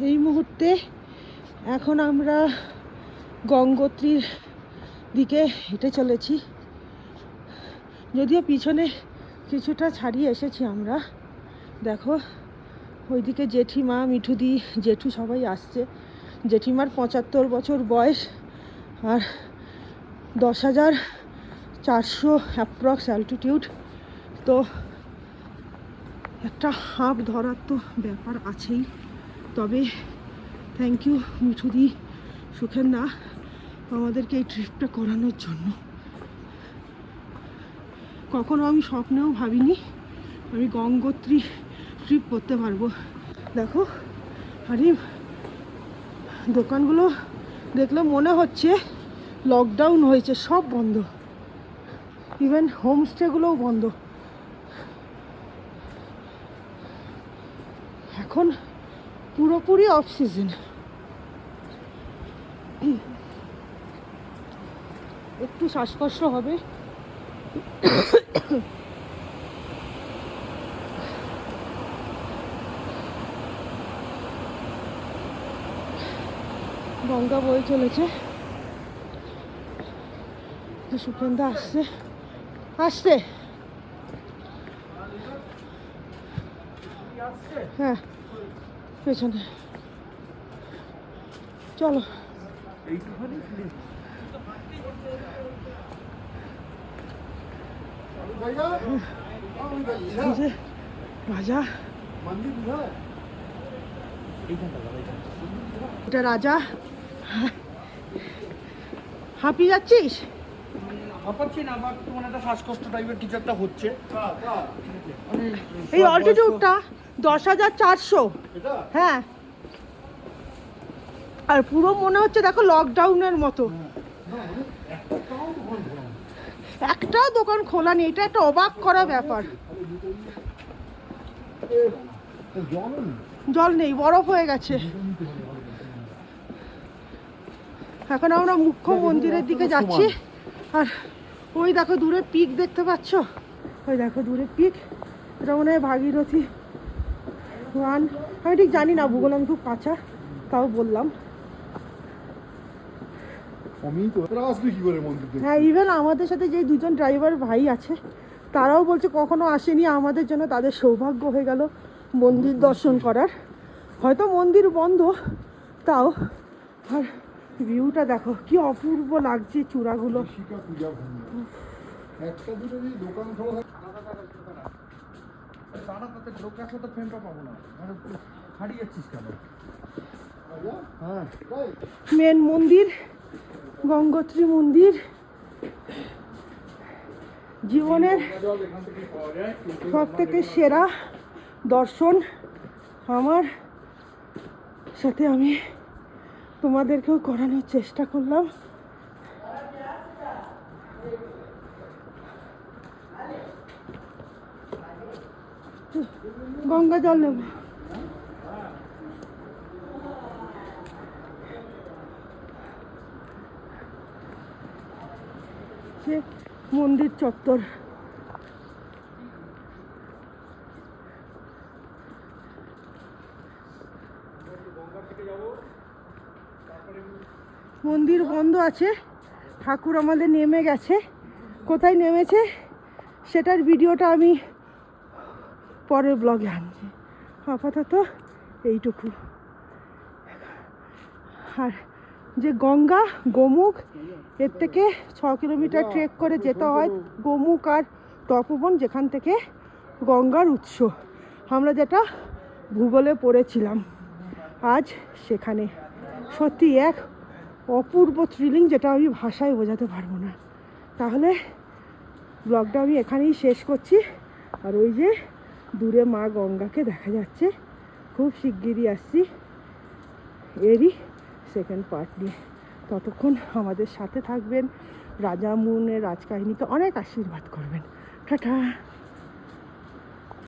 এই মুহূর্তে এখন আমরা গঙ্গোত্রীর দিকে হেঁটে চলেছি। যদিও পিছনে কিছুটা ছাড়িয়ে এসেছি আমরা। দেখো ওইদিকে জেঠিমা, মিঠুদি, জেঠু সবাই আসছে। জেঠিমার 75 বছর বয়স আর 10,400 অ্যাপ্রক্স অ্যালটিটিউড। তো একটা হাঁপ ধরার তো ব্যাপার আছেই। তবে থ্যাংক ইউ মিঠুদি, সুখেন্দা আমাদেরকে এই ট্রিপটা করানোর জন্য। কখনো আমি স্বপ্নেও ভাবিনি আমি গঙ্গোত্রী ট্রিপ করতে পারবো। দেখো আরে দোকানগুলো দেখলে মনে হচ্ছে লকডাউন হয়েছে, সব বন্ধ। ইভেন হোমস্টেগুলোও বন্ধ। এখন পুরোপুরি অফ সিজন। একটু শ্বাসকষ্ট হবে। গঙ্গা বয়ে চলেছে। সুখেন্দা আসছে আসছে হ্যাঁ পেছনে চলো। রাজা, এটা রাজা। হাঁপিয়ে যাচ্ছিস? হাঁপাচ্ছি না, বাট তোমার একটা শ্বাসকষ্ট টাইপের কিছু একটা হচ্ছে। এই অল্টিটিউডটা 10,400। হ্যাঁ, আর পুরো মনে হচ্ছে দেখো লকডাউনের মতো। একটাও দোকান খোলা নেই, এটা একটা অবাক করা ব্যাপার। জল নেই, বরফ হয়ে গেছে। এখন আমরা মুখ্য মন্দিরের দিকে যাচ্ছি। আর ওই দেখো দূরে পিক দেখতে পাচ্ছ? ওই দেখো দূরে পিক। এটা মনে হয় ভাগীরথী 1। আমি ঠিক জানি না, ভূগোল আমি খুব কাঁচা, তাও বললাম। হ্যাঁ, ইভেন আমাদের সাথে যে দুজন ড্রাইভার ভাই আছে তারাও বলছে কখনো আসেনি, আমাদের জন্য তাদের সৌভাগ্য হয়ে গেল মন্দির দর্শন করার। হয়তো মন্দির বন্ধ তাও। আর ভিউটা দেখো কি অপূর্ব লাগছে, চূড়াগুলো। মেন মন্দির গঙ্গোত্রী মন্দির। জীবনের সব থেকে সেরা দর্শন। আমার সাথে আমি তোমাদেরকেও করানোর চেষ্টা করলাম। গঙ্গা জল নেব। মন্দির চত্বর। মন্দির বন্ধ আছে, ঠাকুর আমাদের নেমে গেছে। কোথায় নেমেছে সেটার ভিডিওটা আমি পরের ব্লগে আনছি। আপাতত এইটুকু। আর যে গঙ্গা গোমুখ, এর থেকে 6 কিলোমিটার ট্রেক করে যেতে হয় গোমুখ আর তপোবন, যেখান থেকে গঙ্গার উৎস আমরা যেটা ভূগোলে পড়েছিলাম। আজ সেখানে সত্যি এক অপূর্ব থ্রিলিং, যেটা আমি ভাষায় বোঝাতে পারবো না। তাহলে ব্লগটা আমি এখানেই শেষ করছি। আর ওই যে দূরে মা গঙ্গাকে দেখা যাচ্ছে। খুব শিগগিরই আসছি এরই সেকেন্ড পার্ট নিয়ে। ততক্ষণ আমাদের সাথে থাকবেন, রাজা মুনের রাজকাহিনীতে অনেক আশীর্বাদ করবেন। টাটা।